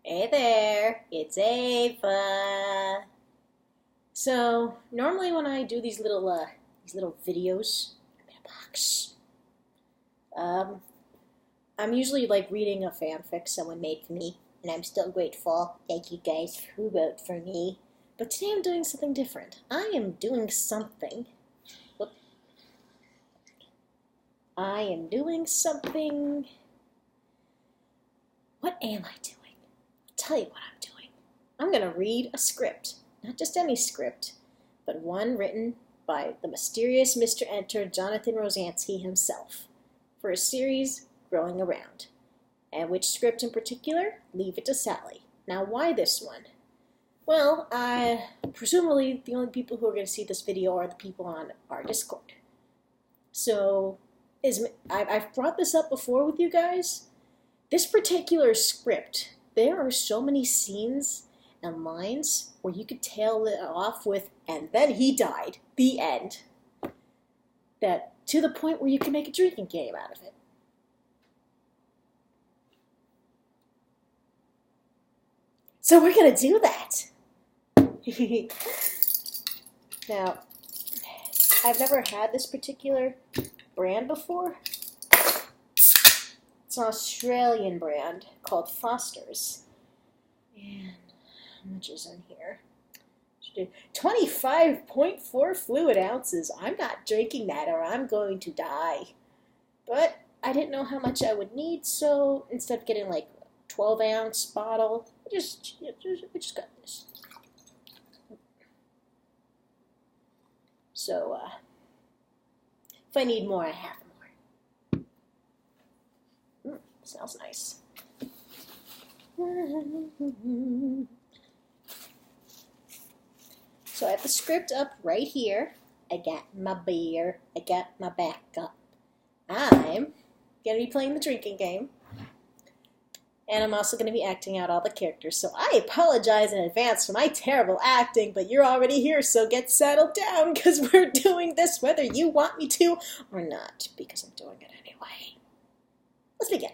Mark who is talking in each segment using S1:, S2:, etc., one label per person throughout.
S1: Hey there, it's Ava. So normally when I do these little videos, I'm in a box. Um, I'm usually like reading a fanfic someone made for me, and I'm still grateful. Thank you guys who wrote for me. But today I'm doing something different. I am doing something. Whoop. I am doing something. What am I doing? I'll tell you what I'm doing. I'm gonna read a script. Not just any script, but one written by the mysterious Mr. Enter Jonathan Rosansky himself for a series Growing Around. And which script in particular? Leave it to Sally. Now, why this one? Well, presumably the only people who are going to see this video are the people on our Discord. So, I've brought this up before with you guys. This particular script, there are so many scenes and lines where you could tail it off with, and then he died, the end. That, to the point where you can make a drinking game out of it. So we're going to do that. Now, I've never had this particular brand before. It's an Australian brand called Foster's. And how much is in here? 25.4 fluid ounces. I'm not drinking that or I'm going to die. But I didn't know how much I would need, so instead of getting like a 12-ounce bottle, I just got this. So, if I need more, I have more. Smells nice. So I have the script up right here. I got my beer. I got my backup. I'm going to be playing the drinking game. And I'm also going to be acting out all the characters. So I apologize in advance for my terrible acting, but you're already here, so get settled down, because we're doing this whether you want me to or not, because I'm doing it anyway. Let's begin.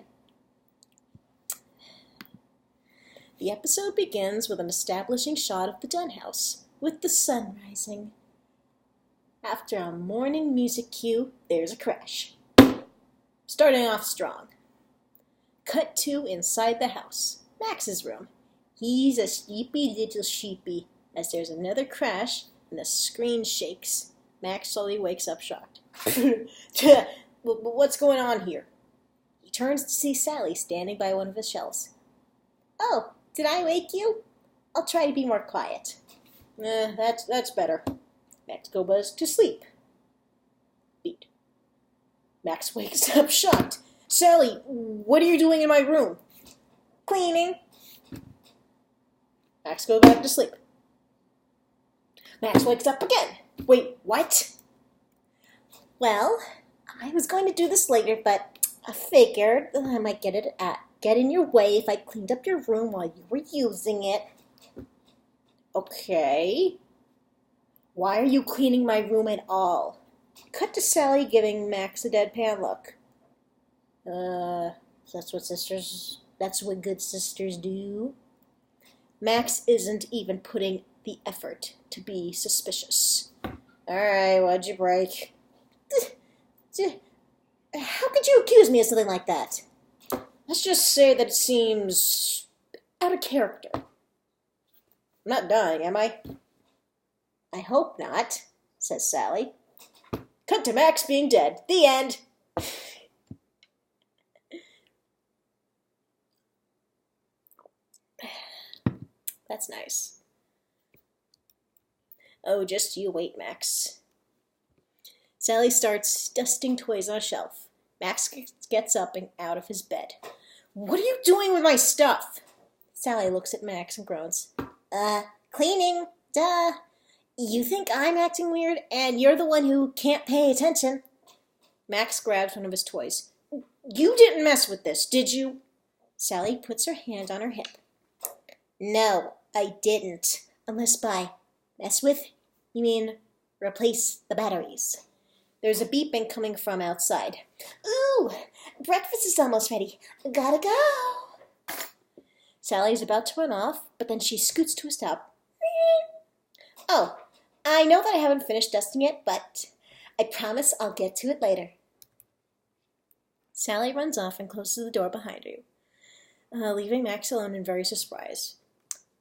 S1: The episode begins with an establishing shot of the Dunhouse, with the sun rising. After a morning music cue, there's a crash. Starting off strong. Cut to inside the house, Max's room. He's a sleepy little sheepy, as there's another crash and the screen shakes. Max slowly wakes up shocked. What's going on here? He turns to see Sally standing by one of the shelves. Oh, did I wake you? I'll try to be more quiet. That's better. Max goes to sleep. Beat. Max wakes up shocked. Sally, what are you doing in my room? Cleaning. Max goes back to sleep. Max wakes up again. Wait, what? Well, I was going to do this later, but I figured I might get in your way if I cleaned up your room while you were using it. Okay. Why are you cleaning my room at all? Cut to Sally giving Max a deadpan look. That's what good sisters do. Max isn't even putting the effort to be suspicious. Alright, what'd you break? How could you accuse me of something like that? Let's just say that it seems out of character. I'm not dying, am I? I hope not, says Sally. Cut to Max being dead. The end. That's nice. Oh, just you wait, Max. Sally starts dusting toys on a shelf. Max gets up and out of his bed. What are you doing with my stuff? Sally looks at Max and groans. Cleaning. Duh. You think I'm acting weird, and you're the one who can't pay attention. Max grabs one of his toys. You didn't mess with this, did you? Sally puts her hand on her hip. No, I didn't. Unless by mess with, you mean replace the batteries. There's a beeping coming from outside. Ooh, breakfast is almost ready. Gotta go. Sally's about to run off, but then she scoots to a stop. Oh, I know that I haven't finished dusting yet, but I promise I'll get to it later. Sally runs off and closes the door behind her, leaving Max alone and very surprised.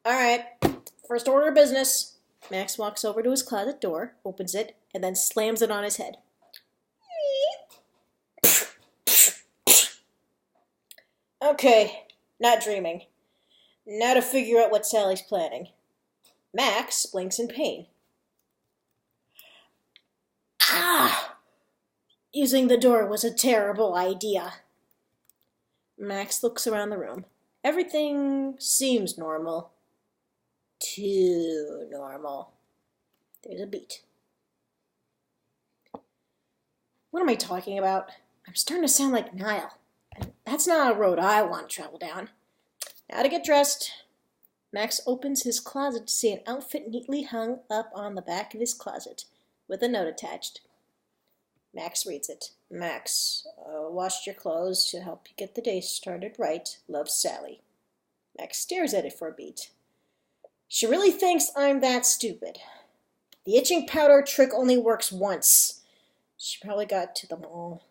S1: All right, first order of business. Max walks over to his closet door, opens it, and then slams it on his head. Okay, not dreaming. Now to figure out what Sally's planning. Max blinks in pain. Ah! Using the door was a terrible idea. Max looks around the room. Everything seems normal. Too normal. There's a beat. What am I talking about? I'm starting to sound like Niall. And that's not a road I want to travel down. Now to get dressed. Max opens his closet to see an outfit neatly hung up on the back of his closet, with a note attached. Max reads it. Max, washed your clothes to help you get the day started right. Love, Sally. Max stares at it for a beat. She really thinks I'm that stupid. The itching powder trick only works once. She probably got to them all.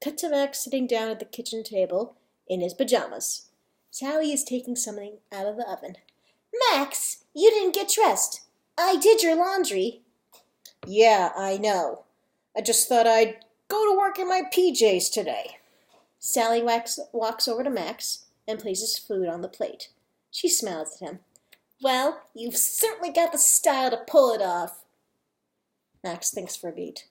S1: Cut to Max sitting down at the kitchen table in his pajamas. Sally is taking something out of the oven. Max, you didn't get dressed. I did your laundry. Yeah, I know. I just thought I'd go to work in my PJs today. Sally walks over to Max and places food on the plate. She smiles at him. Well, you've certainly got the style to pull it off. Max thinks for a beat.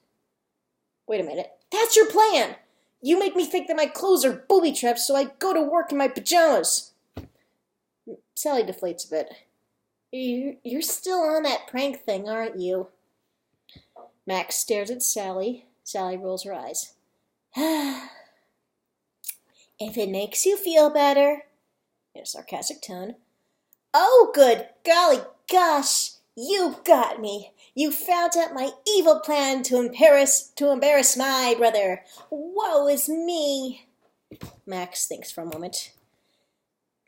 S1: Wait a minute. That's your plan! You make me think that my clothes are booby traps, so I go to work in my pajamas. Sally deflates a bit. You're still on that prank thing, aren't you? Max stares at Sally. Sally rolls her eyes. If it makes you feel better, in a sarcastic tone. Oh, good golly gosh, you got me. You found out my evil plan to embarrass my brother. Woe is me. Max thinks for a moment.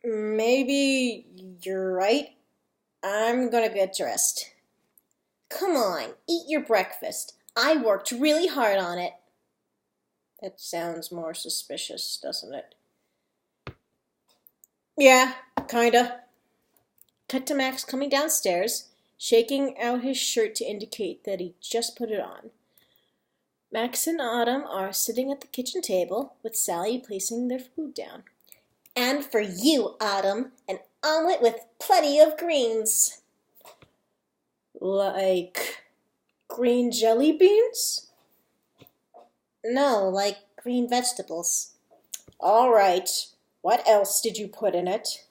S1: Maybe you're right. I'm gonna get dressed. Come on, eat your breakfast. I worked really hard on it. That sounds more suspicious, doesn't it? Yeah, kinda. Cut to Max coming downstairs, shaking out his shirt to indicate that he just put it on. Max and Autumn are sitting at the kitchen table, with Sally placing their food down. And for you, Autumn, an omelet with plenty of greens. Like green jelly beans? No, like green vegetables. All right. What else did you put in it?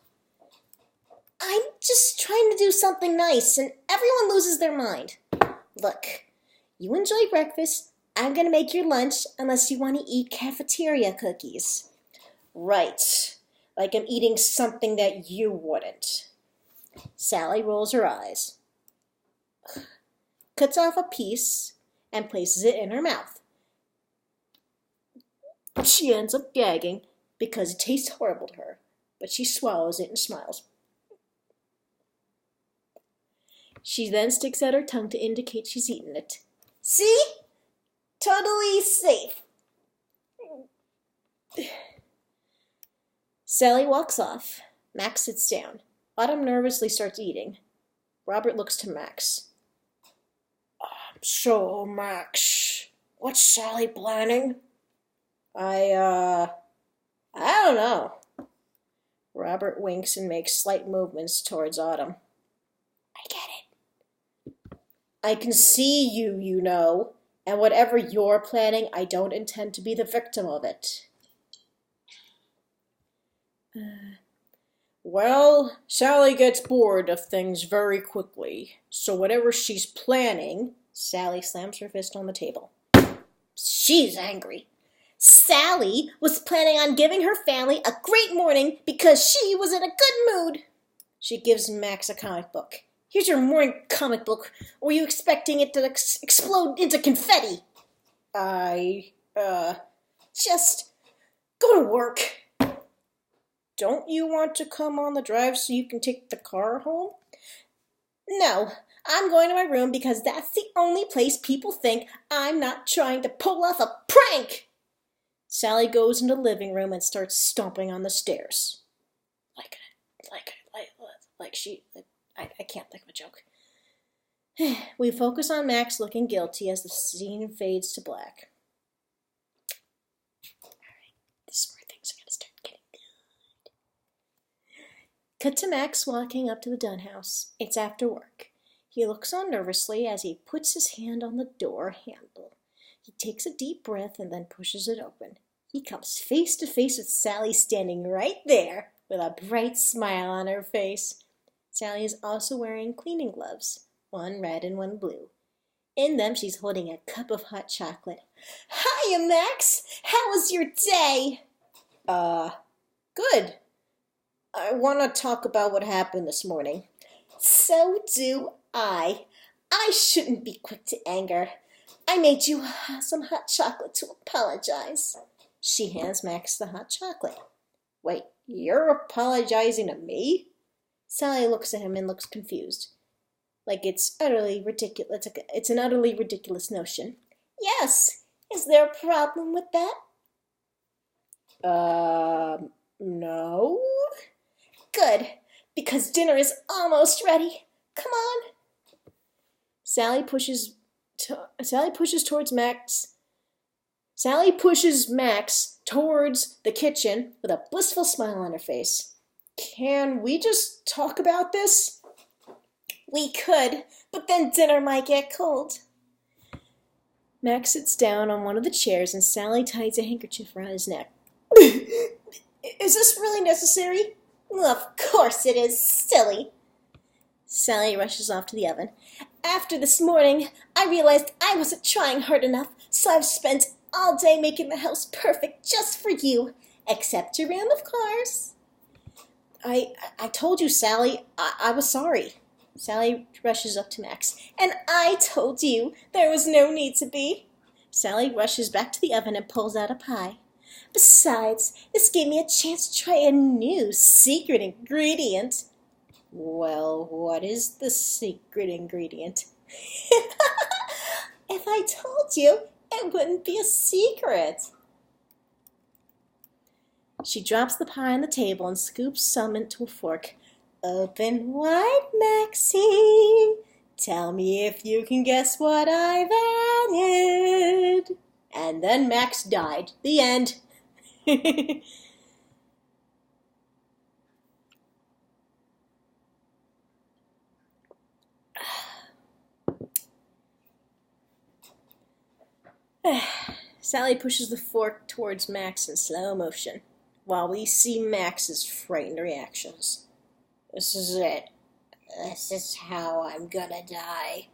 S1: I'm just trying to do something nice, and everyone loses their mind. Look, you enjoy breakfast. I'm going to make your lunch unless you want to eat cafeteria cookies. Right. Like I'm eating something that you wouldn't. Sally rolls her eyes. Cuts off a piece and places it in her mouth. She ends up gagging because it tastes horrible to her, but she swallows it and smiles. She then sticks out her tongue to indicate she's eaten it. See? Totally safe. Sally walks off. Max sits down. Autumn nervously starts eating. Robert looks to Max. So, Max, what's Sally planning? I don't know. Robert winks and makes slight movements towards Autumn. I get it. I can see you, you know, and whatever you're planning, I don't intend to be the victim of it. Well, Sally gets bored of things very quickly, so whatever she's planning... Sally slams her fist on the table. She's angry. Sally was planning on giving her family a great morning because she was in a good mood. She gives Max a comic book. Here's your morning comic book. Were you expecting it to explode into confetti? Just go to work. Don't you want to come on the drive so you can take the car home? No, I'm going to my room because that's the only place people think I'm not trying to pull off a prank. Sally goes into the living room and starts stomping on the stairs. I can't think of a joke. We focus on Max looking guilty as the scene fades to black. Alright, this is where things are going to start getting good. Cut to Max walking up to the Dunn house. It's after work. He looks on nervously as he puts his hand on the door handle. He takes a deep breath and then pushes it open. He comes face to face with Sally standing right there with a bright smile on her face. Sally is also wearing cleaning gloves, one red and one blue. In them, she's holding a cup of hot chocolate. Hiya, Max! How was your day? Good. I want to talk about what happened this morning. So do I. I shouldn't be quick to anger. I made you some hot chocolate to apologize. She hands Max the hot chocolate. Wait, you're apologizing to me? Sally looks at him and looks confused. Like it's utterly ridiculous. It's an utterly ridiculous notion. Yes. Is there a problem with that? No. Good, because dinner is almost ready. Come on. Sally pushes towards Max. Sally pushes Max towards the kitchen with a blissful smile on her face. Can we just talk about this? We could, but then dinner might get cold. Max sits down on one of the chairs and Sally ties a handkerchief around his neck. Is this really necessary? Well, of course it is, silly. Sally rushes off to the oven. After this morning, I realized I wasn't trying hard enough, so I've spent all day making the house perfect just for you. Except your room, of course. I told you, Sally, I was sorry. Sally rushes up to Max. And I told you there was no need to be. Sally rushes back to the oven and pulls out a pie. Besides, this gave me a chance to try a new secret ingredient. Well, what is the secret ingredient? If I told you, it wouldn't be a secret. She drops the pie on the table and scoops some into a fork. Open wide, Maxie. Tell me if you can guess what I've added. And then Max died. The end. Sally pushes the fork towards Max in slow motion, while we see Max's frightened reactions. This is it. This is how I'm gonna die.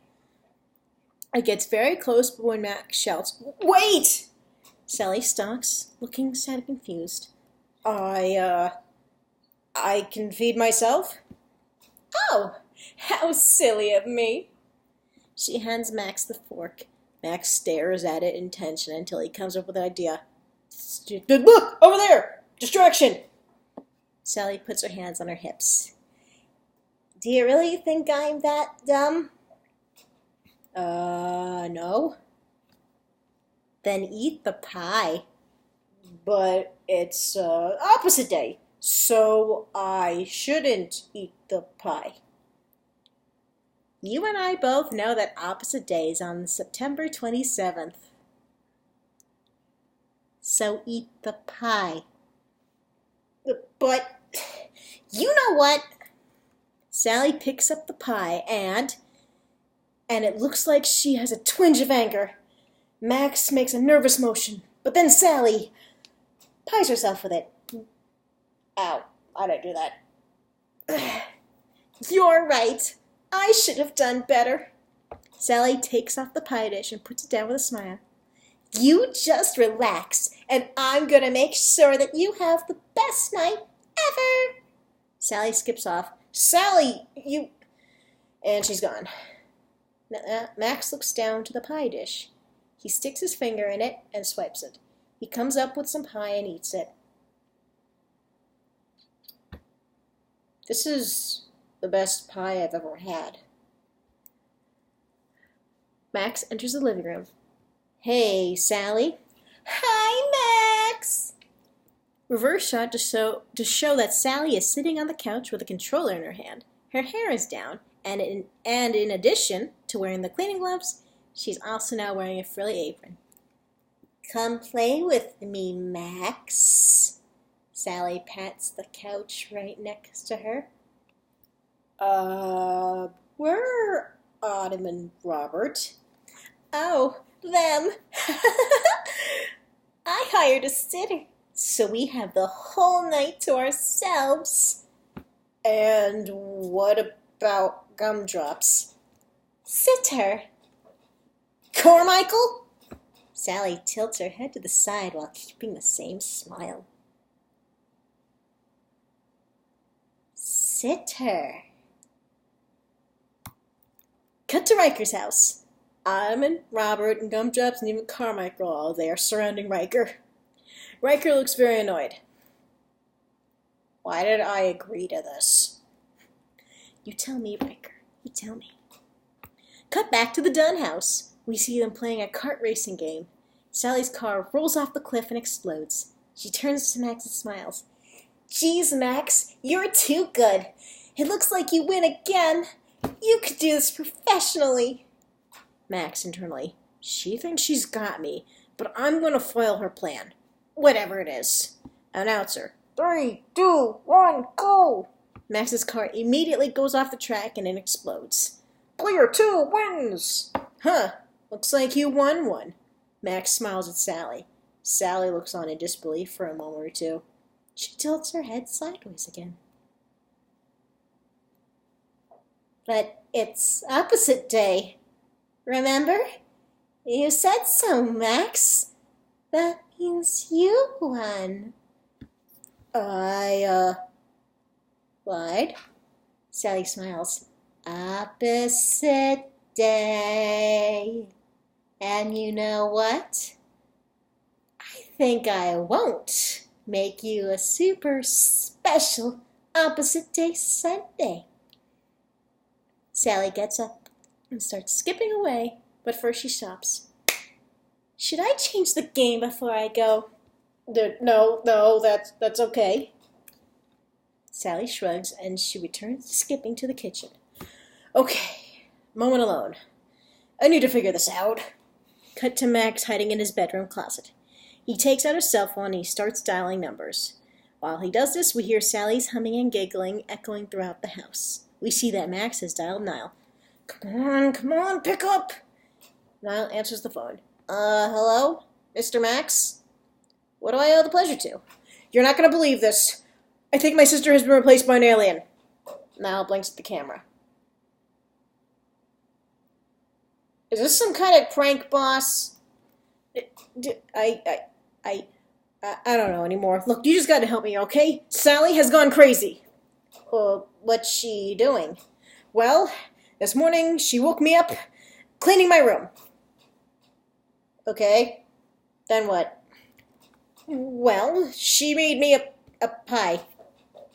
S1: It gets very close, but when Max shouts, Wait! Sally stalks, looking sad and confused. I can feed myself? Oh, how silly of me. She hands Max the fork. Max stares at it in tension until he comes up with an idea. Look! Over there! Distraction! Sally puts her hands on her hips. Do you really think I'm that dumb? No. Then eat the pie. But it's, opposite day, so I shouldn't eat the pie. You and I both know that opposite day is on September 27th. So eat the pie. But, you know what? Sally picks up the pie and it looks like she has a twinge of anger. Max makes a nervous motion, but then Sally pies herself with it. Ow, I didn't do that. You're right. I should have done better. Sally takes off the pie dish and puts it down with a smile. You just relax, and I'm going to make sure that you have the best night ever. Sally skips off. Sally, you... And she's gone. Max looks down to the pie dish. He sticks his finger in it and swipes it. He comes up with some pie and eats it. This is the best pie I've ever had. Max enters the living room. Hey, Sally. Hi, Max. Reverse shot to show that Sally is sitting on the couch with a controller in her hand. Her hair is down, and in addition to wearing the cleaning gloves, she's also now wearing a frilly apron. Come play with me, Max. Sally pats the couch right next to her. Where Autumn and Robert? Oh, them. I hired a sitter, so we have the whole night to ourselves. And what about Gumdrops? Sitter. Carmichael? Sally tilts her head to the side while keeping the same smile. Sitter. Cut to Riker's house. Autumn and Robert and Gumdrops and even Carmichael are all there surrounding Riker. Riker looks very annoyed. Why did I agree to this? You tell me, Riker. You tell me. Cut back to the Dunn house. We see them playing a kart racing game. Sally's car rolls off the cliff and explodes. She turns to Max and smiles. Geez, Max, you're too good. It looks like you win again. You could do this professionally. Max internally. She thinks she's got me, but I'm going to foil her plan. Whatever it is. Announcer. 3, 2, 1, go! Max's car immediately goes off the track and it explodes. Player 2 wins! Huh, looks like you won one. Max smiles at Sally. Sally looks on in disbelief for a moment or two. She tilts her head sideways again. But it's opposite day. Remember? You said so, Max. That means you won. I lied. Sally smiles. Opposite day. And you know what? I think I won't make you a super special opposite day Sunday. Sally gets up and starts skipping away, but first she stops. Should I change the game before I go? No, that's okay. Sally shrugs and she returns to skipping to the kitchen. Okay, moment alone. I need to figure this out. Cut to Max hiding in his bedroom closet. He takes out his cell phone and he starts dialing numbers. While he does this, we hear Sally's humming and giggling echoing throughout the house. We see that Max has dialed Niall. Come on, pick up! Niall answers the phone. Hello? Mr. Max? What do I owe the pleasure to? You're not going to believe this. I think my sister has been replaced by an alien. Niall blinks at the camera. Is this some kind of prank, boss? I don't know anymore. Look, you just got to help me, okay? Sally has gone crazy. What's she doing? Well, this morning she woke me up cleaning my room. Okay, then what? Well, she made me a pie.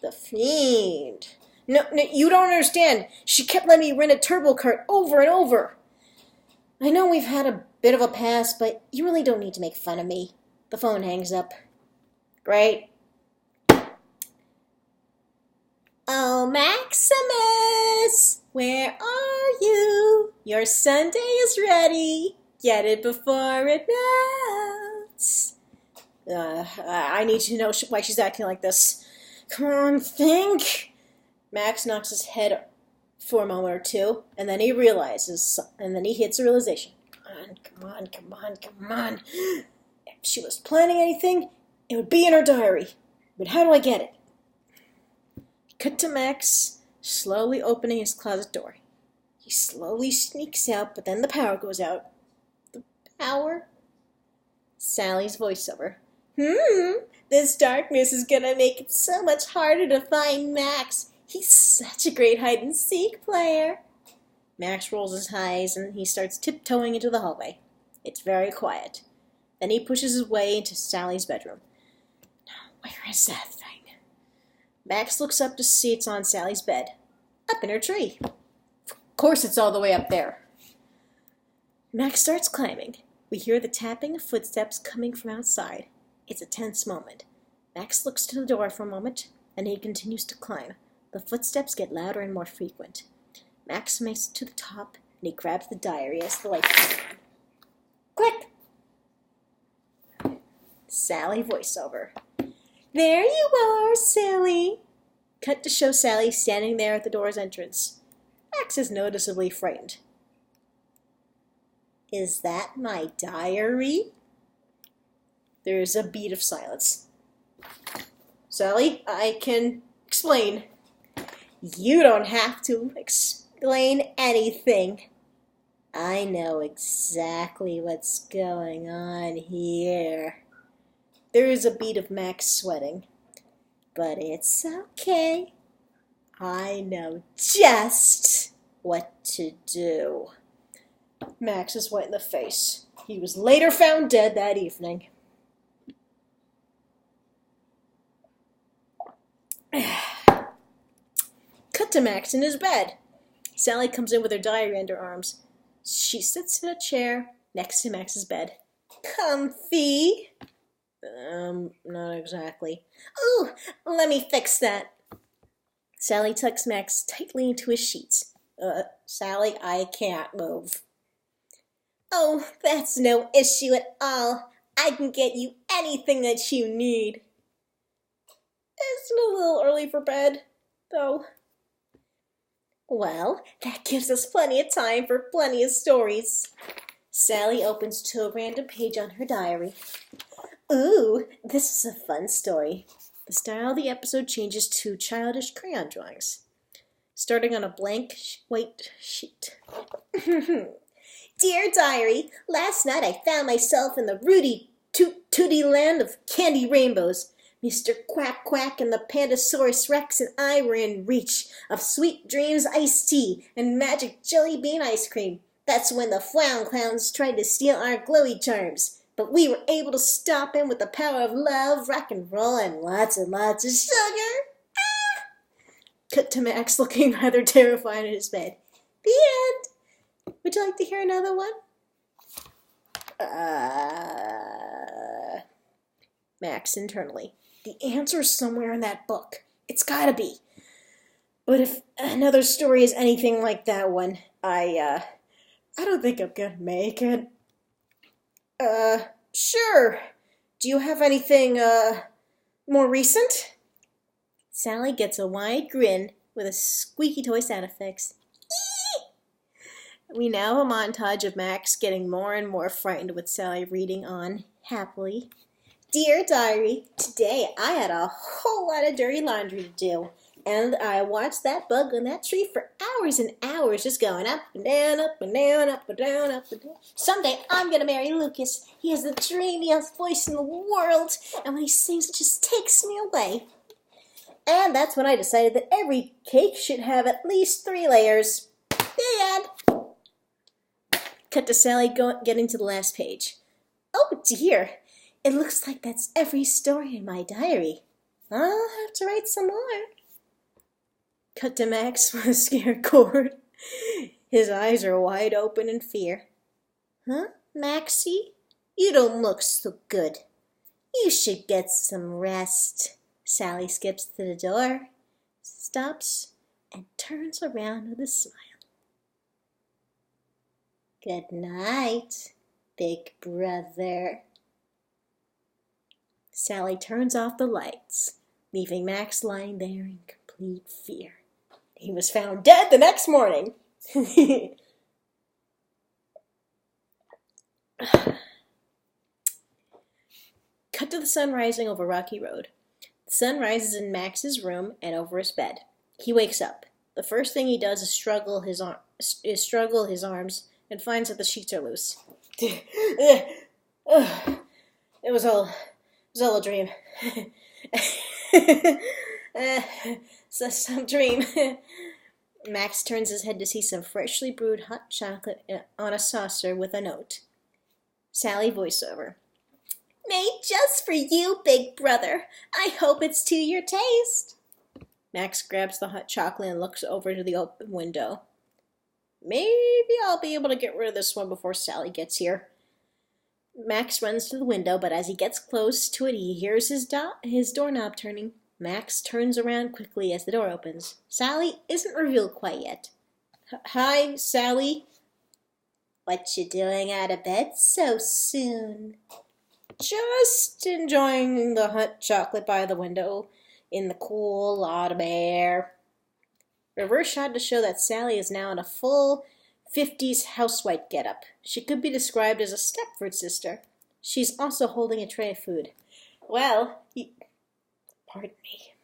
S1: The fiend. No, you don't understand. She kept letting me rent a turbo cart over and over. I know we've had a bit of a past, but you really don't need to make fun of me. The phone hangs up. Great. Oh, Maximus! Where are you? Your sundae is ready. Get it before it melts. I need to know why she's acting like this. Come on, think. Max knocks his head for a moment or two, and then he realizes, and then he hits a realization. Come on. If she was planning anything, it would be in her diary. But how do I get it? Cut to Max, slowly opening his closet door. He slowly sneaks out, but then the power goes out. The power? Sally's voiceover. This darkness is gonna make it so much harder to find Max. He's such a great hide-and-seek player. Max rolls his eyes and he starts tiptoeing into the hallway. It's very quiet. Then he pushes his way into Sally's bedroom. Where is that thing? Max looks up to see it's on Sally's bed, up in her tree. Of course it's all the way up there. Max starts climbing. We hear the tapping of footsteps coming from outside. It's a tense moment. Max looks to the door for a moment, and he continues to climb. The footsteps get louder and more frequent. Max makes it to the top, and he grabs the diary as the light comes on. Click! Sally voiceover. There you are, Sally. Cut to show Sally standing there at the door's entrance. Max is noticeably frightened. Is that my diary? There is a beat of silence. Sally, I can explain. You don't have to explain anything. I know exactly what's going on here. There is a beat of Max sweating. But it's okay. I know just what to do. Max is white in the face. He was later found dead that evening. Cut to Max in his bed. Sally comes in with her diary under her arms. She sits in a chair next to Max's bed. Comfy? Not exactly. Ooh, let me fix that. Sally tucks Max tightly into his sheets. Sally, I can't move. Oh, that's no issue at all. I can get you anything that you need. Isn't it a little early for bed, though? Well, that gives us plenty of time for plenty of stories. Sally opens to a random page on her diary. Ooh, this is a fun story. The style of the episode changes to childish crayon drawings, starting on a blank white sheet. Dear Diary, last night I found myself in the Rudy Tooty land of candy rainbows. Mr. Quack Quack and the Pandasaurus Rex and I were in reach of Sweet Dreams iced tea and magic jelly bean ice cream. That's when the Frown Clowns tried to steal our glowy charms. But we were able to stop him with the power of love, rock and roll, and lots of sugar. Ah! Cut to Max looking rather terrified in his bed. The end. Would you like to hear another one? Max internally. The answer is somewhere in that book. It's gotta be. But if another story is anything like that one, I don't think I'm gonna make it. Sure. Do you have anything, more recent? Sally gets a wide grin with a squeaky toy sound effects. We now have a montage of Max getting more and more frightened with Sally reading on happily. Dear Diary, today I had a whole lot of dirty laundry to do. And I watched that bug on that tree for hours and hours, just going up and down, up and down, up and down, up and down. Someday I'm going to marry Lucas. He has the dreamiest voice in the world, and when he sings, it just takes me away. And that's when I decided that every cake should have at least 3 layers. The end. Cut to Sally getting to the last page. Oh dear, it looks like that's every story in my diary. I'll have to write some more. Cut to Max with a scared cord. His eyes are wide open in fear. Huh, Maxie? You don't look so good. You should get some rest. Sally skips to the door, stops, and turns around with a smile. Good night, big brother. Sally turns off the lights, leaving Max lying there in complete fear. He was found dead the next morning. Cut to the sun rising over Rocky Road. The sun rises in Max's room and over his bed. He wakes up. The first thing he does is struggle his arms and finds that the sheets are loose. It was all a dream. Some dream. Max turns his head to see some freshly brewed hot chocolate on a saucer with a note. Sally voiceover. Made just for you, big brother. I hope it's to your taste. Max grabs the hot chocolate and looks over to the open window. Maybe I'll be able to get rid of this one before Sally gets here. Max runs to the window, but as he gets close to it, he hears his doorknob turning. Max turns around quickly as the door opens. Sally isn't revealed quite yet. Hi, Sally. What you doing out of bed so soon? Just enjoying the hot chocolate by the window in the cool autumn air. Reverse shot to show that Sally is now in a full 50s housewife getup. She could be described as a Stepford sister. She's also holding a tray of food. Pardon me.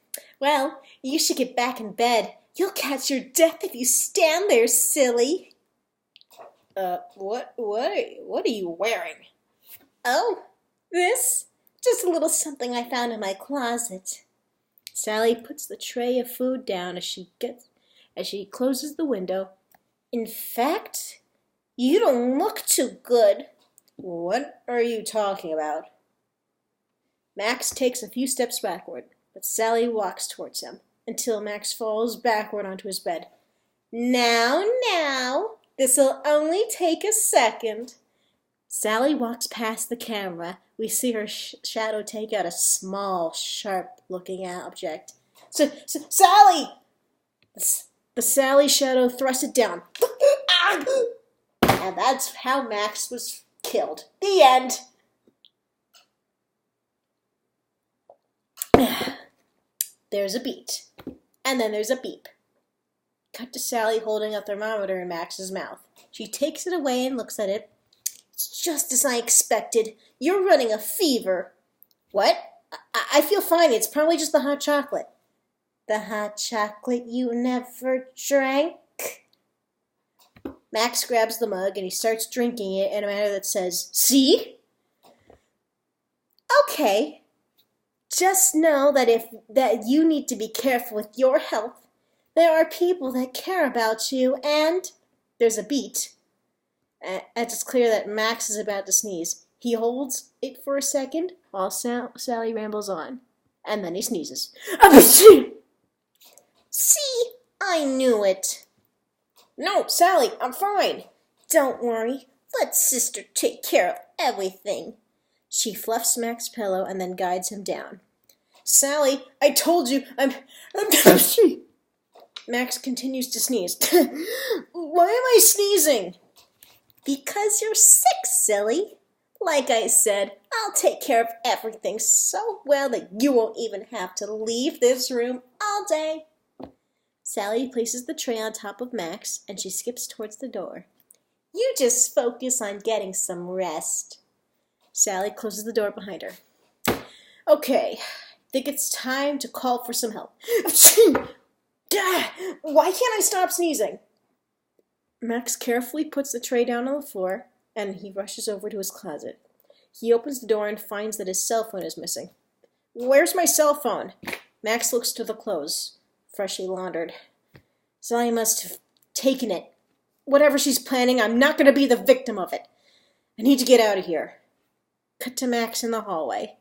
S1: Well, you should get back in bed. You'll catch your death if you stand there, silly. What are you wearing? Oh, this? Just a little something I found in my closet. Sally puts the tray of food down as she closes the window. In fact, you don't look too good. What are you talking about? Max takes a few steps backward, but Sally walks towards him until Max falls backward onto his bed. Now, this'll only take a second. Sally walks past the camera. We see her shadow take out a small, sharp-looking object. Sally! The Sally shadow thrusts it down. And that's how Max was killed. The end. There's a beat. And then there's a beep. Cut to Sally holding a thermometer in Max's mouth. She takes it away and looks at it. It's just as I expected. You're running a fever. What? I feel fine. It's probably just the hot chocolate. The hot chocolate you never drank? Max grabs the mug and he starts drinking it in a manner that says, see? Okay. Just know that you need to be careful with your health. There are people that care about you, and there's a beat. And it's clear that Max is about to sneeze. He holds it for a second while Sally rambles on, and then he sneezes. See, I knew it. No, Sally, I'm fine. Don't worry. Let Sister take care of everything. She fluffs Max's pillow and then guides him down. Sally, I told you, I'm Max continues to sneeze. Why am I sneezing? Because you're sick, silly. Like I said, I'll take care of everything so well that you won't even have to leave this room all day. Sally places the tray on top of Max, and she skips towards the door. You just focus on getting some rest. Sally closes the door behind her. Okay, think it's time to call for some help. Why can't I stop sneezing? Max carefully puts the tray down on the floor, and he rushes over to his closet. He opens the door and finds that his cell phone is missing. Where's my cell phone? Max looks to the clothes, freshly laundered. Sally must have taken it. Whatever she's planning, I'm not going to be the victim of it. I need to get out of here. Cut to Max in the hallway.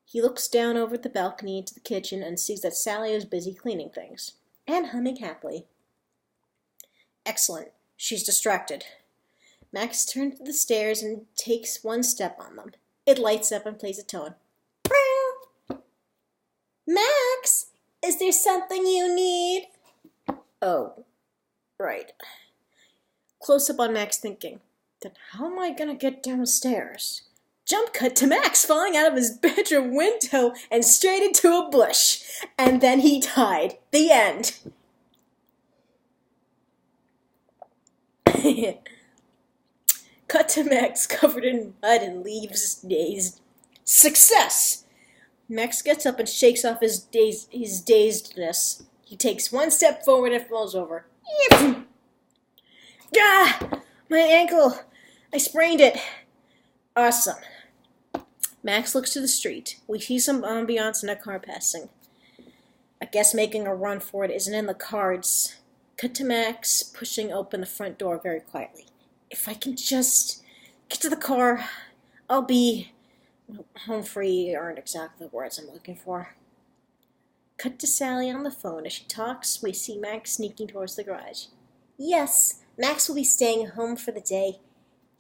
S1: He looks down over the balcony into the kitchen and sees that Sally is busy cleaning things, and humming happily. Excellent. She's distracted. Max turns to the stairs and takes one step on them. It lights up and plays a tone. Max, is there something you need? Oh, right. Close up on Max thinking, then how am I gonna get downstairs? Jump cut to Max falling out of his bedroom window and straight into a bush. And then he died. The end. Cut to Max covered in mud and leaves, dazed. Success! Max gets up and shakes off his dazedness. He takes one step forward and falls over. Ah! My ankle! I sprained it. Awesome. Max looks to the street. We see some ambiance and a car passing. I guess making a run for it isn't in the cards. Cut to Max pushing open the front door very quietly. If I can just get to the car, I'll be home free aren't exactly the words I'm looking for. Cut to Sally on the phone. As she talks, we see Max sneaking towards the garage. Yes, Max will be staying home for the day.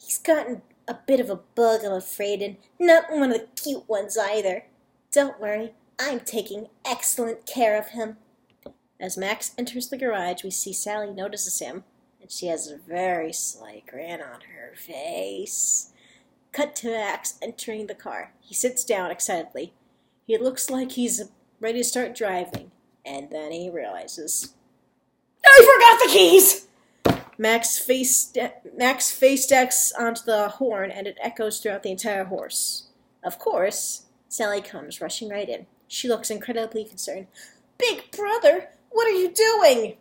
S1: He's gotten a bit of a bug, I'm afraid, and not one of the cute ones either. Don't worry, I'm taking excellent care of him. As Max enters the garage, we see Sally notices him, and she has a very slight grin on her face. Cut to Max entering the car. He sits down excitedly. He looks like he's ready to start driving, and then he realizes, I forgot the keys! Max face stacks onto the horn, and it echoes throughout the entire horse. Of course, Sally comes rushing right in. She looks incredibly concerned. Big brother, what are you doing?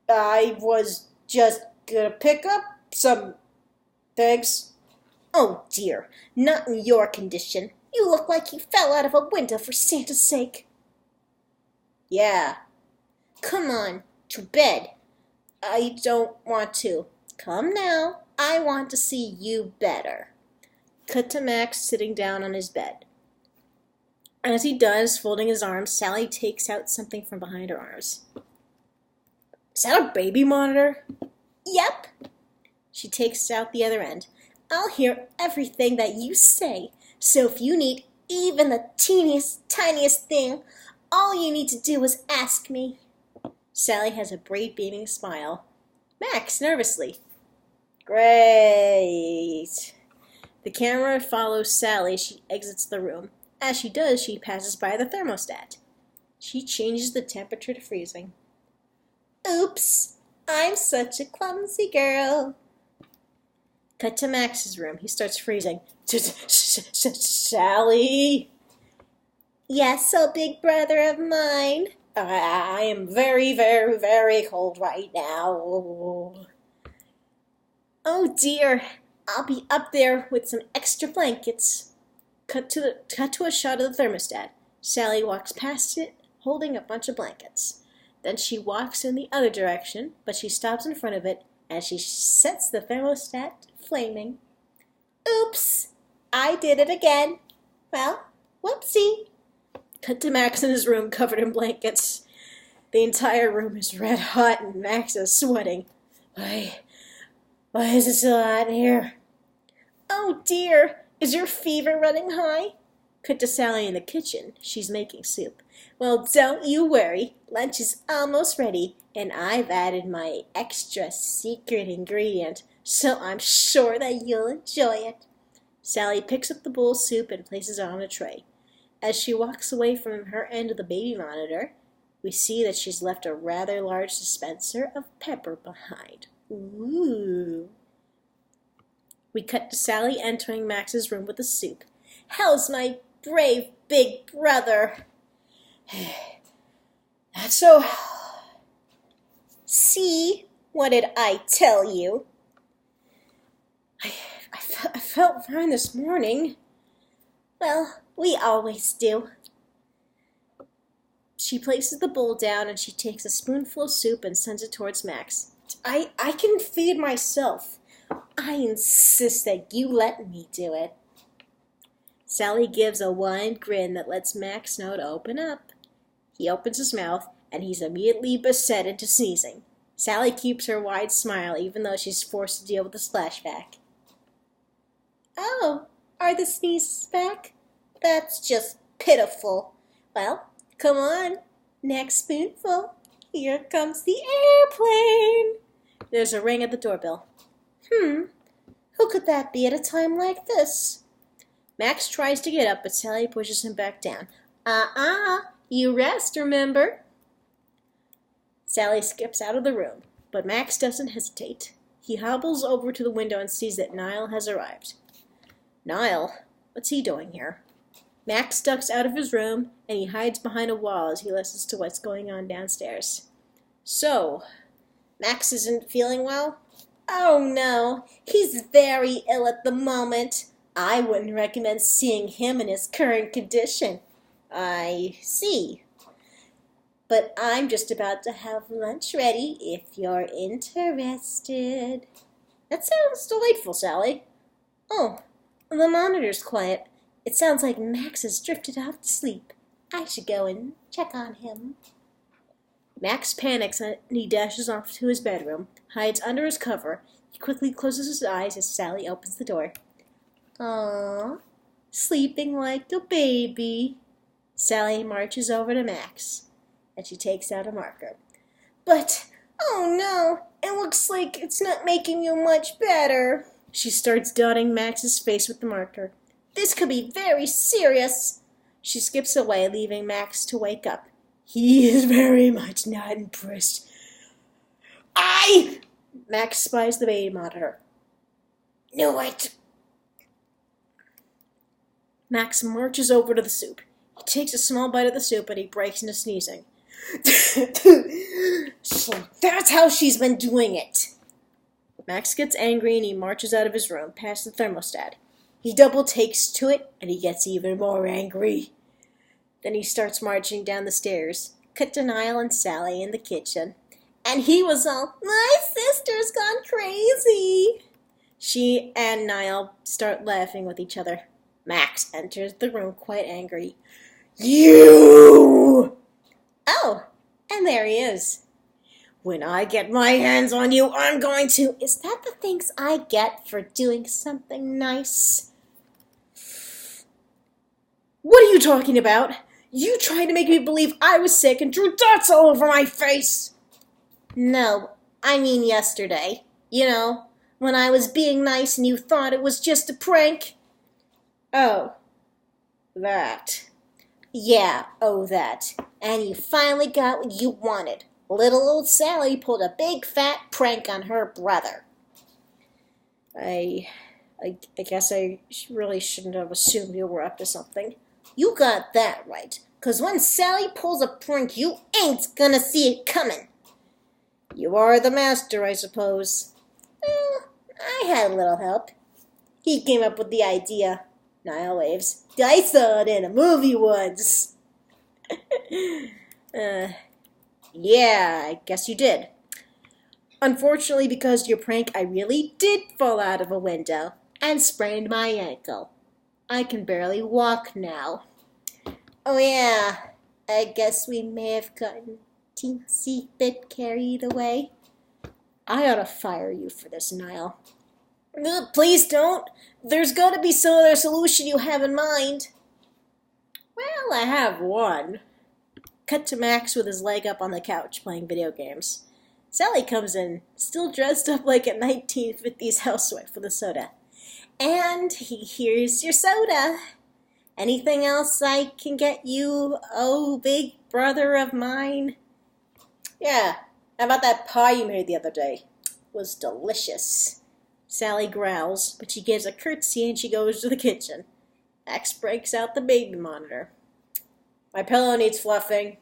S1: I was just gonna pick up some things. Oh dear, not in your condition. You look like you fell out of a window, for Santa's sake. Yeah. Come on, to bed. I don't want to. Come now. I want to see you better. Cut to Max sitting down on his bed. As he does, folding his arms, Sally takes out something from behind her arms. Is that a baby monitor? Yep. She takes out the other end. I'll hear everything that you say, so if you need even the teeniest, tiniest thing, all you need to do is ask me. Sally has a bright, beaming smile. Max, nervously. Great. The camera follows Sally as she exits the room. As she does, she passes by the thermostat. She changes the temperature to freezing. Oops, I'm such a clumsy girl. Cut to Max's room. He starts freezing. Sally? Yes, oh big brother of mine. I am very, very, very cold right now. Oh dear, I'll be up there with some extra blankets. Cut to a shot of the thermostat. Sally walks past it, holding a bunch of blankets. Then she walks in the other direction, but she stops in front of it as she sets the thermostat flaming. Oops, I did it again. Well, whoopsie. Cut to Max in his room covered in blankets. The entire room is red hot and Max is sweating. Why is it so hot in here? Oh dear, is your fever running high? Cut to Sally in the kitchen. She's making soup. Well, don't you worry. Lunch is almost ready, and I've added my extra secret ingredient, so I'm sure that you'll enjoy it. Sally picks up the bowl of soup and places it on a tray. As she walks away from her end of the baby monitor, we see that she's left a rather large dispenser of pepper behind. Ooh. We cut to Sally entering Max's room with the soup. How's my brave big brother? That's so... See? What did I tell you? I felt fine this morning. Well, we always do. She places the bowl down and she takes a spoonful of soup and sends it towards Max. I can feed myself. I insist that you let me do it. Sally gives a wide grin that lets Max know to open up. He opens his mouth and he's immediately beset into sneezing. Sally keeps her wide smile even though she's forced to deal with the splashback. Oh, are the sneezes back? That's just pitiful. Well, come on. Next spoonful. Here comes the airplane. There's a ring at the doorbell. Who could that be at a time like this? Max tries to get up, but Sally pushes him back down. You rest, remember? Sally skips out of the room, but Max doesn't hesitate. He hobbles over to the window and sees that Niall has arrived. Niall? What's he doing here? Max ducks out of his room, and he hides behind a wall as he listens to what's going on downstairs. So, Max isn't feeling well? Oh no, he's very ill at the moment. I wouldn't recommend seeing him in his current condition. I see. But I'm just about to have lunch ready if you're interested. That sounds delightful, Sally. Oh, the monitor's quiet. It sounds like Max has drifted off to sleep. I should go and check on him. Max panics and he dashes off to his bedroom, hides under his cover. He quickly closes his eyes as Sally opens the door. Aww, sleeping like a baby. Sally marches over to Max, and she takes out a marker. But, oh no, it looks like it's not making you much better. She starts dotting Max's face with the marker. This could be very serious. She skips away, leaving Max to wake up. He is very much not impressed. Max spies the baby monitor. Knew it. Max marches over to the soup. He takes a small bite of the soup and he breaks into sneezing. So that's how she's been doing it. Max gets angry and he marches out of his room past the thermostat. He double takes to it and he gets even more angry. Then he starts marching down the stairs. Cut to Niall and Sally in the kitchen. And he was all, my sister's gone crazy. She and Niall start laughing with each other. Max enters the room quite angry. You! Oh, and there he is. When I get my hands on you, I'm going to... Is that the thanks I get for doing something nice? What are you talking about? You tried to make me believe I was sick and drew dots all over my face. No, I mean yesterday. You know, when I was being nice and you thought it was just a prank. Oh, that. Yeah, oh that. And you finally got what you wanted. Little old Sally pulled a big fat prank on her brother. I guess I really shouldn't have assumed you were up to something. You got that right, 'cause when Sally pulls a prank, you ain't gonna see it coming. You are the master, I suppose. I had a little help. He came up with the idea. Niall waves. I saw it in a movie once. Yeah, I guess you did. Unfortunately, because of your prank, I really did fall out of a window and sprained my ankle. I can barely walk now. Oh yeah, I guess we may have gotten teensy bit carried away. I ought to fire you for this, Niall. Please don't. There's got to be some other solution you have in mind. Well, I have one. Cut to Max with his leg up on the couch playing video games. Sally comes in, still dressed up like a 1950s housewife with a soda. And here's your soda. Anything else I can get you, oh big brother of mine? Yeah, how about that pie you made the other day? It was delicious. Sally growls, but she gives a curtsy and she goes to the kitchen. Max breaks out the baby monitor. My pillow needs fluffing.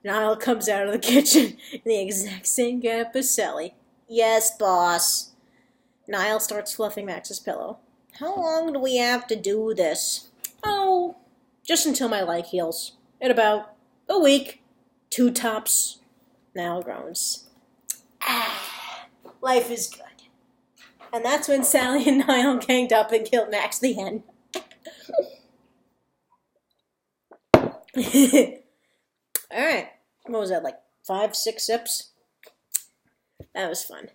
S1: Niall comes out of the kitchen in the exact same gap as Sally. Yes, boss. Niall starts fluffing Max's pillow. How long do we have to do this? Oh, just until my leg heals. In about a week. 2 tops. Niall groans. Life is good. And that's when Sally and Niall ganged up and killed Max the hen. Alright. What was that, like 5, 6 sips? That was fun.